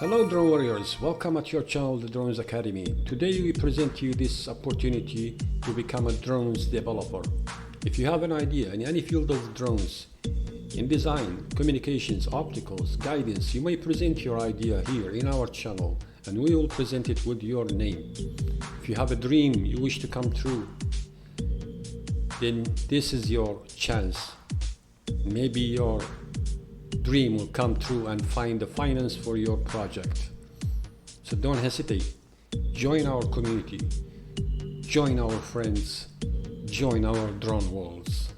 Hello drone warriors, welcome at your channel The Drones Academy. Today we present you this opportunity to become a drones developer. If you have an idea in any field of drones, in design, communications, opticals, guidance, you may present your idea here in our channel and we will present it with your name. If you have a dream you wish to come true, then this is your chance. Maybe your dream will come true and find the finance for your project. So don't hesitate. Join our community. Join our friends. Join our drone walls.